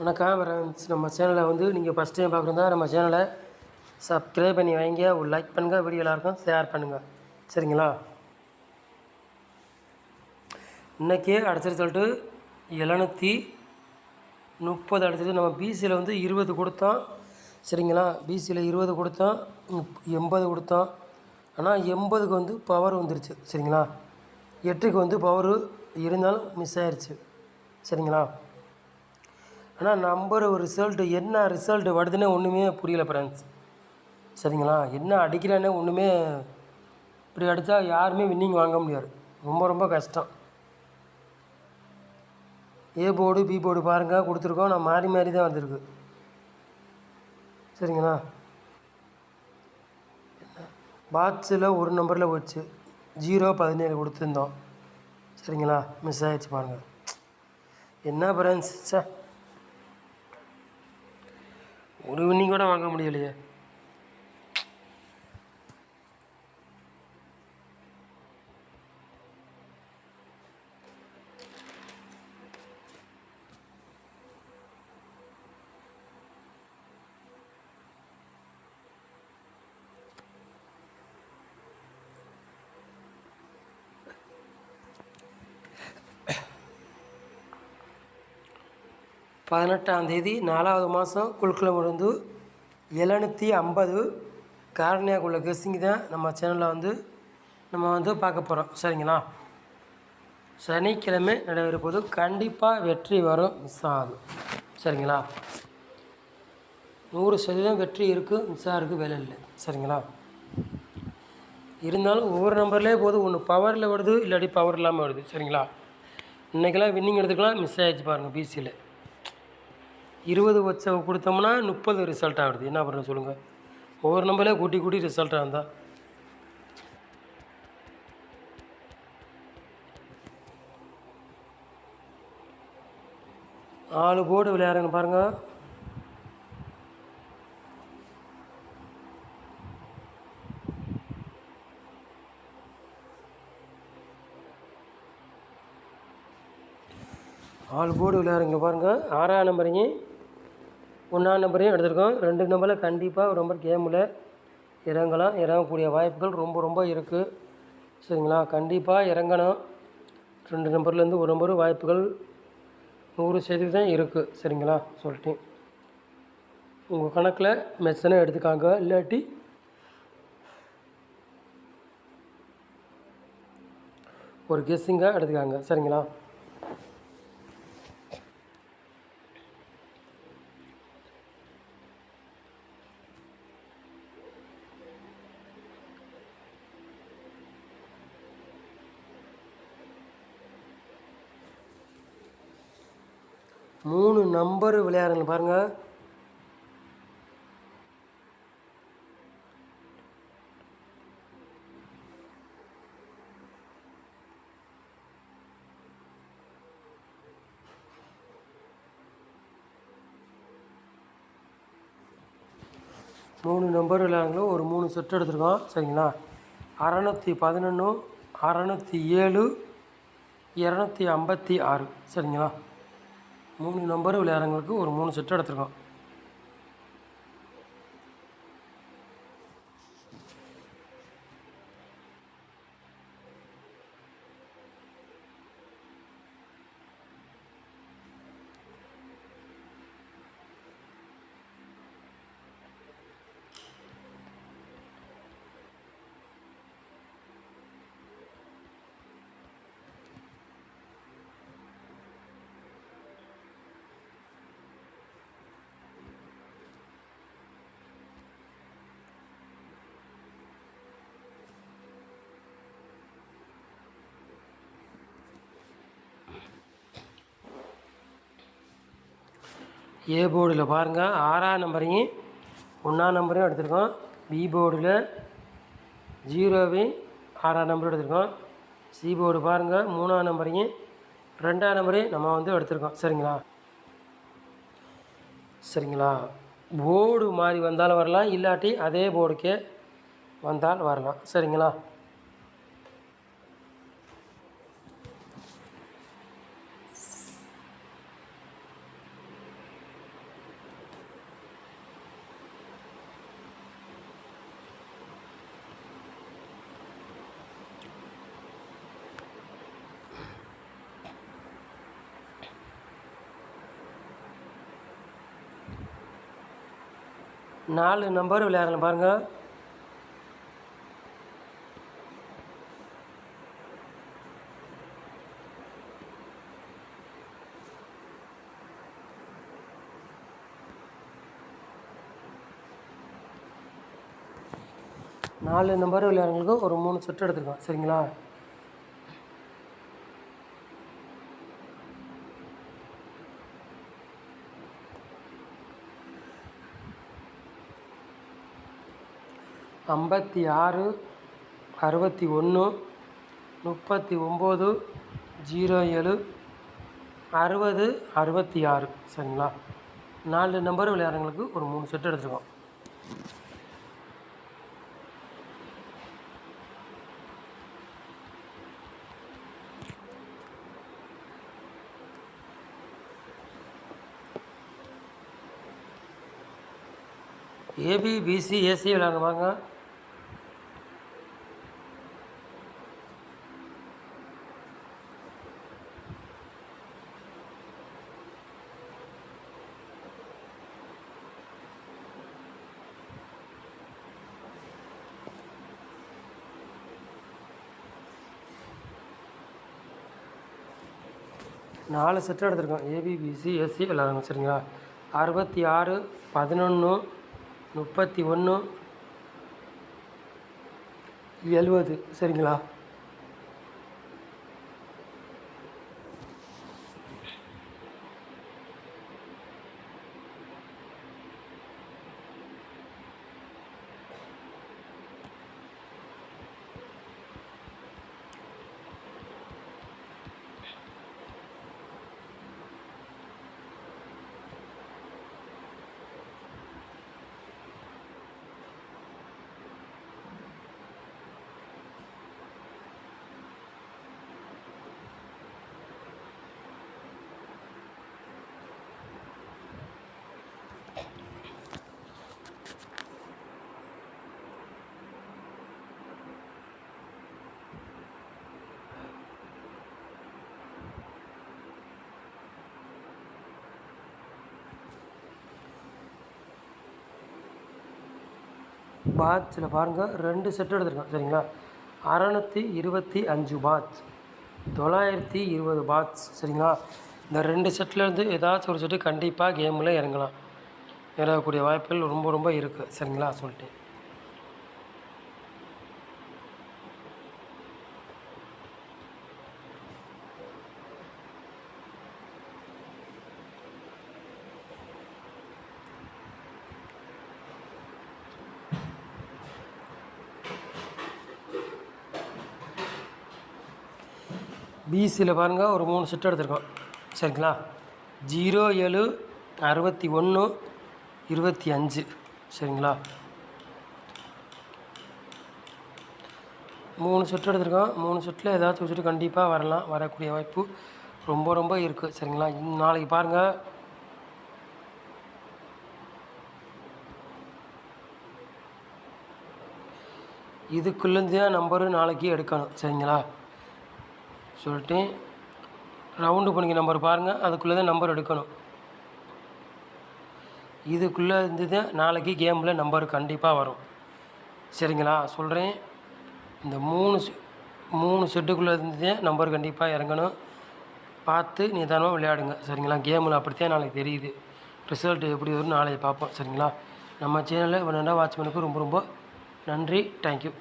வணக்கம் ஃப்ரெண்ட்ஸ். நம்ம சேனலை வந்து நீங்கள் ஃபஸ்ட் டைம் பார்க்குறதா நம்ம சேனலை சப்ஸ்கிரைப் பண்ணி வைங்க, ஒரு லைக் பண்ணுங்கள், வீடியோ எல்லாருக்கும் ஷேர் பண்ணுங்கள். சரிங்களா? இன்றைக்கி அடிச்சது சொல்லிட்டு 730 அடிச்சது. நம்ம பிசியில் வந்து 20 கொடுத்தோம். சரிங்களா? பிசியில் 20 கொடுத்தோம், 80 கொடுத்தோம். ஆனால் 80க்கு வந்து பவர் வந்துருச்சு. சரிங்களா? 8க்கு வந்து பவரு இருந்தாலும் மிஸ் ஆயிடுச்சு. சரிங்களா? ஆனால் நம்பர் ரிசல்ட்டு என்ன ரிசல்ட்டு வருதுன்னே ஒன்றுமே புரியல ஃப்ரெண்ட்ஸ். சரிங்களா? என்ன அடிக்கிறேன்னே ஒன்றுமே, இப்படி அடித்தா யாருமே வின்னிங் வாங்க முடியாது, ரொம்ப ரொம்ப கஷ்டம். ஏ போர்டு பி போர்டு பாருங்கள் கொடுத்துருக்கோம். நான் மாறி மாறி தான் வந்திருக்கு. சரிங்களா? பாக்ஸில் ஒரு நம்பரில் போயிடுச்சு, 017 கொடுத்துருந்தோம். சரிங்களா? மிஸ் ஆகிடுச்சு பாருங்கள். என்ன ஃப்ரெண்ட்ஸ், ஒரு வின்னிங் கூட வாங்க முடியலையே. தேதி 4வது மாதம் குழுக்கிழமிருந்து 750 காரணியாக்குள்ள கெஸ்ஸிங் தான் நம்ம சேனலில் வந்து நம்ம வந்து பார்க்க போகிறோம். சரிங்களா? சனிக்கிழமை நடைபெறும்போது கண்டிப்பாக வெற்றி வரும், மிஸ் ஆகும். சரிங்களா? 100% வெற்றி இருக்குது, மிஸ் ஆகிறதுக்கு வேலை இல்லை. சரிங்களா? இருந்தாலும் ஒவ்வொரு நம்பர்லேயே போது, ஒன்று பவரில் வருது, இல்லாட்டி பவர் இல்லாமல் வருது. சரிங்களா? இன்றைக்கெல்லாம் வின்னிங் எடுத்துக்கலாம், மிஸ் ஆகிடுச்சு பாருங்கள். பிசியில் 20 வச்ச கொடுத்தோம்னா 30 ரிசல்ட் ஆகுது. என்ன பண்ணுறது சொல்லுங்கள்? ஒவ்வொரு நம்பர்லேயே கூட்டி கூட்டி ரிசல்ட்டாக இருந்தால் ஆளு போர்டு விளையாடுங்க பாருங்கள். ஆள் போர்டு விளையாடுங்க பாருங்கள். 6ஆம் நம்பரையும் 1ஆம் நம்பரையும் எடுத்துருக்கோம். 2 நம்பரில் கண்டிப்பாக ஒரு நம்பர் கேமில் இறங்கலாம், இறங்கக்கூடிய வாய்ப்புகள் ரொம்ப ரொம்ப இருக்குது. சரிங்களா? கண்டிப்பாக இறங்கணும். 2 நம்பர்லேருந்து ஒரு நம்பர் வாய்ப்புகள் 100% தான் இருக்குது. சரிங்களா? சொல்லிட்டேன். உங்கள் கணக்கில் மெச்சனை எடுத்துக்காங்க, இல்லாட்டி ஒரு கெஸ்ஸிங்காக எடுத்துக்காங்க. சரிங்களா? மூணு நம்பர் விளையாடுங்க பாருங்கள். மூணு நம்பர் விளையாடுங்களோ ஒரு 3 செட் எடுத்துருக்கோம். சரிங்களா? 611, 607, 256. சரிங்களா? 3 நம்பர் விளையாடுறவங்களுக்கு ஒரு 3 செட் எடுத்துருக்கோம். ஏ போர்டில் பாருங்கள் 6ஆம் நம்பரையும் 1ஆம் நம்பரையும் எடுத்துருக்கோம். பி போர்டில் 0வையும் 6ஆம் நம்பரும் எடுத்துருக்கோம். சி போர்டு பாருங்கள் 3ஆம் நம்பரையும் 2ஆம் நம்பரையும் நம்ம வந்து எடுத்துருக்கோம். சரிங்களா? சரிங்களா? போர்டு மாறி வந்தாலும் வரலாம், இல்லாட்டி அதே போர்டுக்கே வந்தால் வரலாம். சரிங்களா? 4 நம்பர் விளையாடலாம் பாருங்கள். நாலு நம்பர் விளையாடுறவங்களுக்கு ஒரு 3 செட் எடுத்துருக்கோம். சரிங்களா? ஐம்பத்தி 6 61 39 07 60 66. சரிங்களா? 4 நம்பர் விளையாடுறவங்களுக்கு ஒரு 3 செட் எடுத்துருக்கோம். ஏபி பிசி ஏசி விளையாடுங்க வாங்க. நாலு செட்டு எடுத்துருக்கோம். ஏபி பிசி ஏசி விளையாடுங்க. சரிங்களா? 66 11 31 70. சரிங்களா? பாட்ஸில் பாருங்கள் 2 செட்டு எடுத்துருக்கோம். சரிங்களா? 625 பாட்ஸ் 920 பாட்ஸ். சரிங்களா? இந்த 2 செட்லேருந்து ஏதாச்சும் ஒரு செட்டு கண்டிப்பாக கேமில் இறங்கலாம். இறங்கக்கூடிய வாய்ப்புகள் ரொம்ப ரொம்ப இருக்குது. சரிங்களா? சொல்லிட்டு பிசியில் பாருங்கள் ஒரு 3 செட்டு எடுத்துருக்கோம். சரிங்களா? 07 61 25. சரிங்களா? 3 செட்டு எடுத்துருக்கோம். 3 செட்டில் ஏதாச்சும் ஒரு செட்டு கண்டிப்பாக வரலாம். வரக்கூடிய வாய்ப்பு ரொம்ப ரொம்ப இருக்குது. சரிங்களா? நாளைக்கு பாருங்கள். இதுக்குள்ளேருந்து தான் நம்பரு நாளைக்கு எடுக்கணும். சரிங்களா? சொல்லிட்டு ரவுண்டு பண்ணிக்க நம்பர் பாருங்கள். அதுக்குள்ளே தான் நம்பர் எடுக்கணும். இதுக்குள்ளே இருந்து தான் நாளைக்கு கேமில் நம்பர் கண்டிப்பாக வரும். சரிங்களா? சொல்கிறேன். இந்த 3 செட்டுக்குள்ளே இருந்து தான் நம்பர் கண்டிப்பாக இறங்கணும். பார்த்து நிதானமாக விளையாடுங்க. சரிங்களா? கேமில் அப்படித்தான் நாளைக்கு தெரியுது. ரிசல்ட் எப்படி வரும்னு நாளைக்கு பார்ப்போம். சரிங்களா? நம்ம சேனலில் இவ்வளோ நேரம் வாட்ச் பண்ணதுக்கு ரொம்ப ரொம்ப நன்றி. தேங்க்யூ.